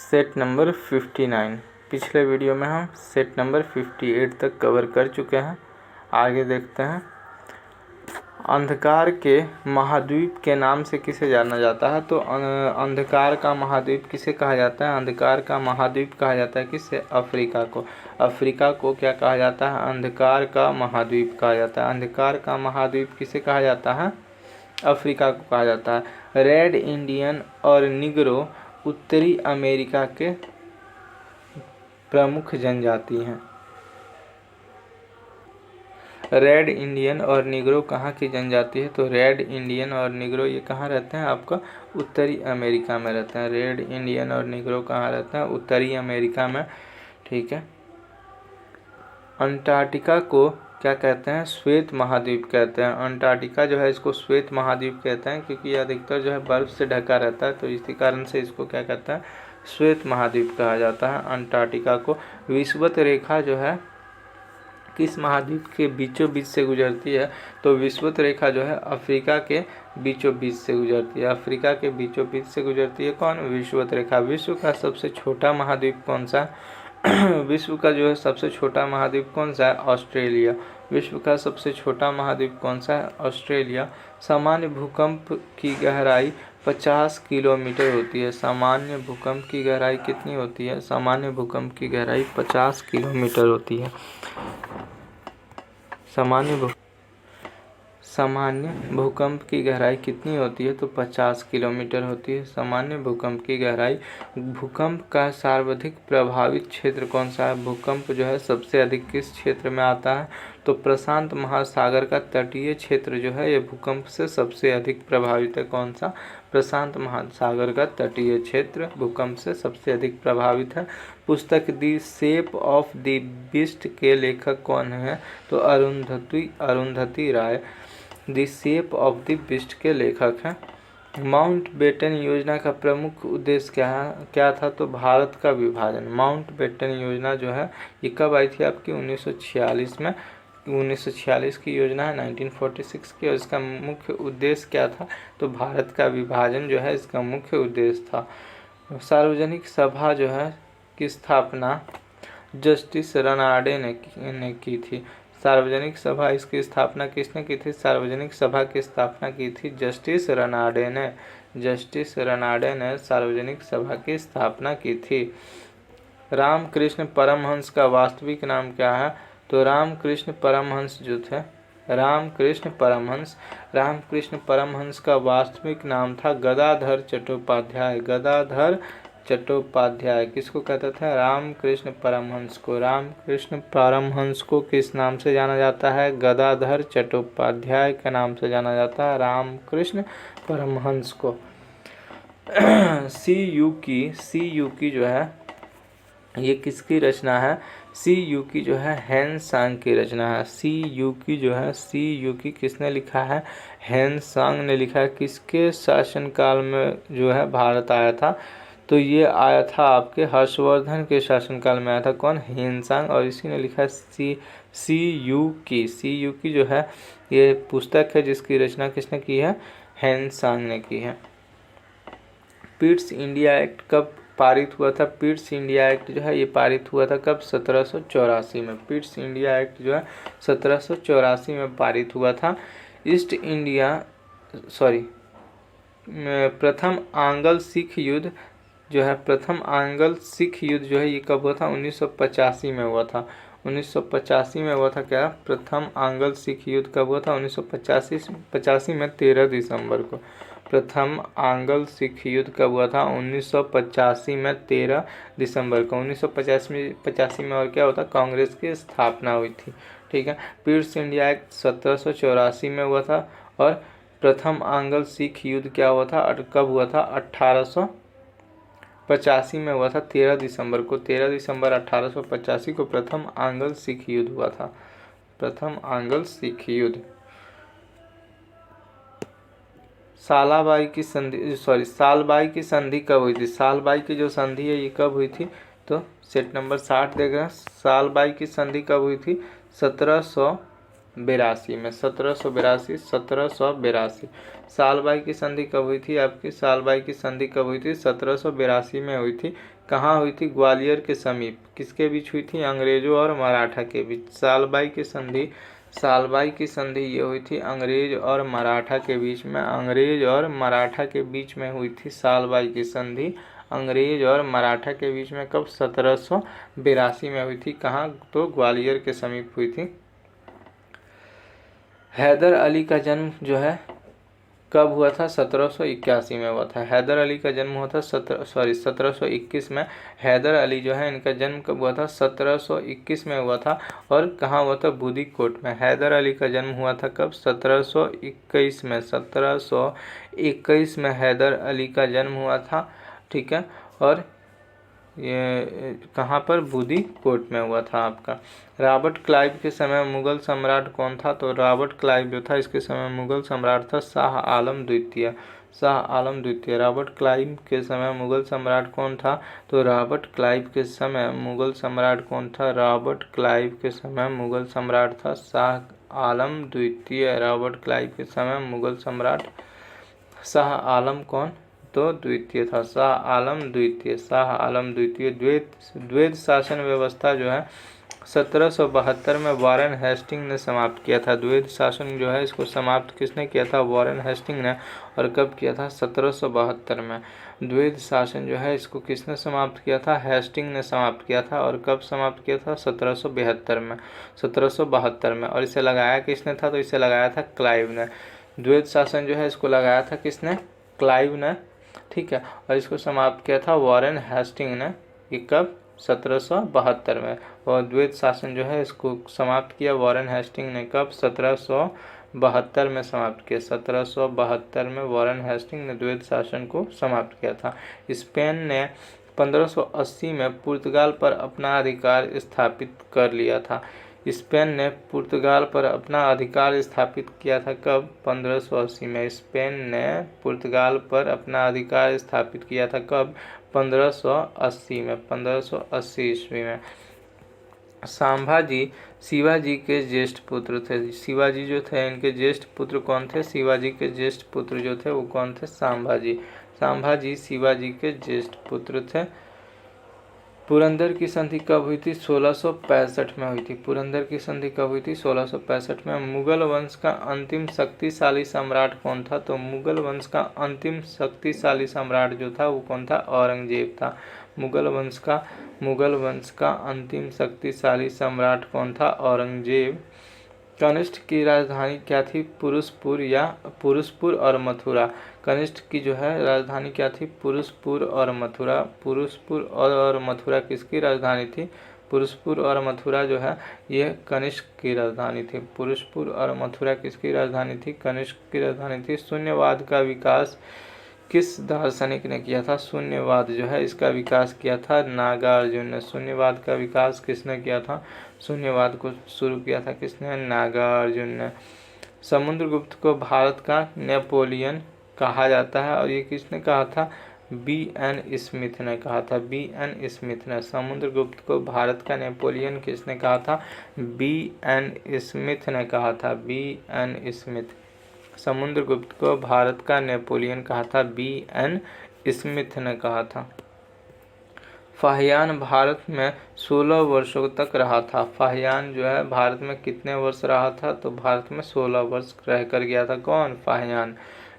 Set number 59। पिछले video में हम सेट नंबर 58 तक कवर कर चुके हैं। आगे देखते हैं। अंधकार के महाद्वीप के नाम से किसे जाना जाता है? तो अंधकार का महाद्वीप किसे कहा जाता है? अंधकार का महाद्वीप कहा जाता है किसे? अफ्रीका को। अफ्रीका को क्या कहा जाता है? अंधकार का महाद्वीप कहा जाता है। अंधकार का महाद्वीप किसे कहा जाता है? अफ्रीका को कहा जाता है। रेड इंडियन और निग्रो उत्तरी अमेरिका के प्रमुख जनजाति हैं। रेड इंडियन और निग्रो कहाँ की जनजाति है? तो रेड इंडियन और निग्रो ये कहाँ रहते हैं? आपका उत्तरी अमेरिका में रहते हैं। रेड इंडियन और निग्रो कहाँ रहते हैं? उत्तरी अमेरिका में। ठीक है। अंटार्कटिका को क्या कहते हैं? श्वेत महाद्वीप कहते हैं। अंटार्कटिका जो है इसको श्वेत महाद्वीप कहते हैं क्योंकि ये अधिकतर जो है बर्फ से ढका रहता है, तो इसी कारण से इसको क्या कहते हैं? श्वेत महाद्वीप कहा जाता है अंटार्कटिका को। विषुवत रेखा जो है किस महाद्वीप के बीचों बीच से गुजरती है? तो विषुवत रेखा जो है अफ्रीका के बीचों बीच से गुजरती है। अफ्रीका के बीचों बीच से गुजरती है कौन? विषुवत रेखा। विश्व का सबसे छोटा महाद्वीप कौन सा है? विश्व का जो है सबसे छोटा महाद्वीप कौन सा है? ऑस्ट्रेलिया। विश्व का सबसे छोटा महाद्वीप कौन सा है? ऑस्ट्रेलिया। सामान्य भूकंप की गहराई 50 किलोमीटर होती है। सामान्य भूकंप की गहराई कितनी होती है? सामान्य भूकंप की गहराई 50 किलोमीटर होती है। सामान्य भूकंप की गहराई कितनी होती है? तो 50 किलोमीटर होती है सामान्य भूकंप की गहराई। भूकंप का सर्वाधिक प्रभावित क्षेत्र कौन सा है? भूकंप जो है सबसे अधिक किस क्षेत्र में आता है? तो प्रशांत महासागर का तटीय क्षेत्र जो है ये भूकंप से सबसे अधिक प्रभावित है। कौन सा? प्रशांत महासागर का तटीय क्षेत्र भूकंप से सबसे अधिक प्रभावित है। पुस्तक the shape of the beast के लेखक कौन है? तो Arundhati Roy the shape of the beast के लेखक हैं। माउंटबेटन योजना का प्रमुख उद्देश्य क्या था? तो भारत का विभाजन। माउंटबेटन योजना जो है ये कब आई थी? आपकी 1946 में। 1946 की योजना है 1946 की, और इसका मुख्य उद्देश्य क्या था? तो भारत का विभाजन जो है इसका मुख्य उद्देश्य था। सार्वजनिक सभा जो है की स्थापना जस्टिस रनाडे ने की थी। सार्वजनिक सभा इसकी स्थापना किसने की थी? सार्वजनिक सभा की स्थापना की थी जस्टिस रनाडे ने। जस्टिस रनाडे ने सार्वजनिक सभा की स्थापना की थी। रामकृष्ण परमहंस का वास्तविक नाम क्या है? तो रामकृष्ण परमहंस जो थे रामकृष्ण परमहंस का वास्तविक नाम था गदाधर चट्टोपाध्याय। गदाधर चट्टोपाध्याय किसको कहते थे? रामकृष्ण परमहंस को। रामकृष्ण परमहंस को किस नाम से जाना जाता है? गदाधर चट्टोपाध्याय के नाम से जाना जाता है रामकृष्ण परमहंस को। सी जो है ये किसकी रचना है? सी जो है हेन सांग की रचना है। सी किसने लिखा है? हेन सांग ने लिखा है। किसके शासनकाल में जो है भारत आया था? तो ये आया था आपके हर्षवर्धन के शासनकाल में आया था। कौन? हेन सांग। और इसी ने लिखा है सी जो है ये पुस्तक है जिसकी रचना किसने की है? हेन सांग ने की है। पिट्स इंडिया एक्ट कब पारित हुआ था? पिट्स इंडिया एक्ट जो है ये पारित हुआ था कब? 1784 में। पिट्स इंडिया एक्ट जो है 1784 में पारित हुआ था। प्रथम आंग्ल सिख युद्ध जो है ये कब हुआ था? 1985 में हुआ था। 1985 में हुआ था क्या? प्रथम आंग्ल सिख युद्ध कब हुआ था? 1985 में 13 दिसंबर को। प्रथम आंग्ल सिख युद्ध कब हुआ था? 1985 में 13 दिसंबर को। 1985 में और क्या होता? कांग्रेस की स्थापना हुई थी। ठीक है। पिट्स इंडिया एक्ट 1784 में हुआ था। और प्रथम आंग्ल सिख युद्ध क्या हुआ था? कब हुआ था? 1885 में हुआ था 13 दिसंबर को। 13 दिसंबर 1885 को प्रथम आंग्ल सिख युद्ध हुआ था। प्रथम आंग्ल सिख युद्ध। सालबाई की संधि कब हुई थी? सालबाई की जो संधि है ये कब हुई थी? तो सेट नंबर 60 देख रहे हैं। सालबाई की संधि कब हुई थी? 1700 1782 में, 1782, 1782। सालबाई की संधि कब हुई थी आपकी? सालबाई की संधि कब हुई थी? 1782 में हुई थी। कहाँ हुई थी? ग्वालियर के समीप। किसके बीच हुई थी? अंग्रेजों और मराठा के बीच। सालबाई की संधि ये हुई थी अंग्रेज और मराठा के बीच में। अंग्रेज और मराठा के बीच में हुई थी सालबाई की संधि, अंग्रेज और मराठा के बीच में। कब? 1782 में हुई थी। कहाँ? तो ग्वालियर के समीप हुई थी। हैदर अली का जन्म जो है कब हुआ था? 1781 में हुआ था। हैदर अली का जन्म हुआ था 1721 में। हैदर अली जो है इनका जन्म कब हुआ था? 1721 में हुआ था। और कहाँ हुआ था? बुदीकोट में। हैदर अली का जन्म हुआ था कब? 1721 में। 1721 में हैदर अली का जन्म हुआ था। ठीक है। और ये कहाँ पर? बुदी कोट में हुआ था आपका। रॉबर्ट क्लाइव के समय मुगल सम्राट कौन था? तो रॉबर्ट क्लाइव जो था इसके समय मुगल सम्राट था शाह आलम द्वितीय। शाह आलम द्वितीय। रॉबर्ट क्लाइव के समय मुगल सम्राट कौन था? तो रॉबर्ट क्लाइव के समय मुगल सम्राट कौन था? रॉबर्ट क्लाइव के समय मुगल सम्राट था शाह आलम द्वितीय। रॉबर्ट क्लाइव के समय मुगल सम्राट शाह आलम कौन? तो द्वितीय था, शाह आलम द्वितीय। शाह आलम द्वितीय। द्वैध शासन व्यवस्था जो है 1772 में वॉरेन हेस्टिंग ने समाप्त किया था। द्वैध शासन जो है इसको समाप्त किसने किया था? वॉरेन हेस्टिंग ने। और कब किया था? 1772 में। द्वैध शासन जो है इसको किसने समाप्त किया था? हेस्टिंग ने समाप्त किया था। और कब समाप्त किया था? 1772 में। 1772 में। और इसे लगाया किसने था? तो इसे लगाया था क्लाइव ने। द्वैध शासन जो है इसको लगाया था किसने? क्लाइव ने। ठीक है। और इसको समाप्त किया था वॉरेन हेस्टिंग ने। ये कब? 1772 में। और द्वैध शासन जो है इसको समाप्त किया वॉरेन हेस्टिंग ने। कब? 1772 में समाप्त किया। 1772 में वॉरेन हेस्टिंग ने द्वैध शासन को समाप्त किया था। स्पेन ने 1580 में पुर्तगाल पर अपना अधिकार स्थापित कर लिया था। स्पेन ने पुर्तगाल पर अपना अधिकार स्थापित किया था। कब? 1580 में। स्पेन ने पुर्तगाल पर अपना अधिकार स्थापित किया था। कब? 1580 में। 1580 ईस्वी में। संभाजी शिवाजी के ज्येष्ठ पुत्र थे। शिवाजी जो थे इनके ज्येष्ठ पुत्र कौन थे? शिवाजी के ज्येष्ठ पुत्र जो थे वो कौन थे? संभाजी। संभाजी शिवाजी के ज्येष्ठ पुत्र थे। पुरंदर की संधि कब हुई थी? 1665 में हुई थी। पुरंदर की संधि कब हुई थी? 1665 में। मुगल वंश का अंतिम शक्तिशाली सम्राट कौन था? तो मुगल वंश का अंतिम शक्तिशाली सम्राट जो था वो कौन था? औरंगजेब था। मुगल वंश का अंतिम शक्तिशाली सम्राट कौन था? औरंगजेब। कनिष्क की राजधानी क्या थी? पुरुषपुर और मथुरा। कनिष्क की जो है राजधानी क्या थी? पुरुषपुर और मथुरा। पुरुषपुर और मथुरा किसकी राजधानी थी? पुरुषपुर और मथुरा जो है ये कनिष्क की राजधानी थी। पुरुषपुर और मथुरा किसकी राजधानी थी? कनिष्क की राजधानी थी। शून्यवाद का विकास किस दार्शनिक ने किया था? शून्यवाद जो है इसका विकास किया था नागार्जुन ने। शून्यवाद का विकास किसने किया था? शून्यवाद को शुरू किया था किसने? नागार्जुन ने। समुद्रगुप्त को भारत का नेपोलियन कहा जाता है। और ये किसने कहा था? B.N. स्मिथ ने कहा था। B.N. स्मिथ ने। समुद्रगुप्त को भारत का नेपोलियन किसने कहा था? B.N. स्मिथ ने कहा था। B.N. स्मिथ। समुद्रगुप्त को भारत का नेपोलियन कहा था। B.N. स्मिथ ने कहा था। फाहियान भारत में 16 वर्षों तक रहा था। फाहियान जो है भारत में कितने वर्ष रहा था? तो भारत में 16 वर्ष रह कर गया था। कौन? फाहियान।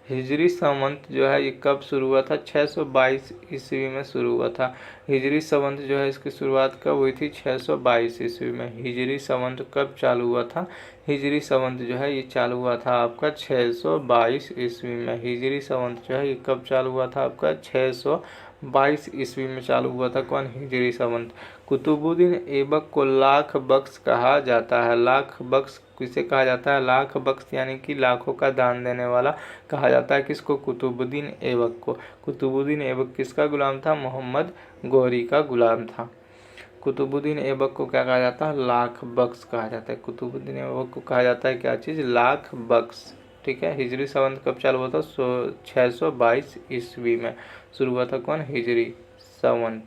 हिजरी संवत जो है ये कब शुरू हुआ था? 622 ईस्वी में शुरू हुआ था। हिजरी संवत जो है इसकी शुरुआत कब हुई थी? 622 ईस्वी में। हिजरी संवत कब चालू हुआ था? हिजरी संवत जो है ये चालू हुआ था आपका 622 ईस्वी में। हिजरी संवत जो है ये कब चालू हुआ था? आपका 622 ईस्वी में चालू हुआ था। कौन? हिजरी संवत। कुतुबुद्दीन ऐबक को लाख बख्श कहा जाता है। लाख बख्श किसे कहा जाता है? लाख बख्श यानी कि लाखों का दान देने वाला कहा जाता है। किसको? कुतुबुद्दीन ऐबक को। कुतुबुद्दीन ऐबक किसका गुलाम था? मोहम्मद गौरी का गुलाम था। कुतुबुद्दीन ऐबक को क्या कहा जाता है? लाख बख्श कहा जाता है। कुतुबुद्दीन ऐबक को कहा जाता है क्या चीज़? लाख बख्श। ठीक है। हिजरी संवत कब चालू हुआ था? 622 ईस्वी में शुरू हुआ था। कौन? हिजरी संवत।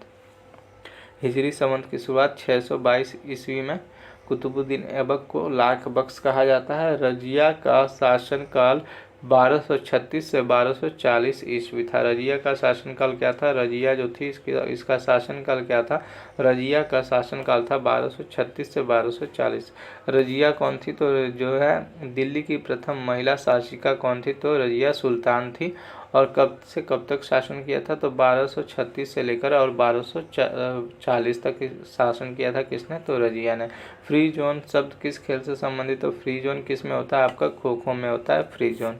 हिजरी संवत की शुरुआत 622 ईस्वी में कुतुबुद्दीन ऐबक को लाख बख्श कहा जाता है। रजिया का शासनकाल 1236 से 1240 ईस्वी था। रजिया का शासनकाल क्या था? रजिया जो थी इसका शासनकाल क्या था? रजिया का शासनकाल था 1236 से 1240। रजिया कौन थी? तो जो है दिल्ली की प्रथम महिला शासिका कौन थी? तो रजिया सुल्तान थी। और कब से कब तक शासन किया था? तो 1236 से लेकर और 1240 तक शासन किया था। किसने? तो रजिया ने। फ्री जोन शब्द किस खेल से संबंधित? तो फ्री जोन किस में होता है? आपका खो खो में होता है फ्री जोन।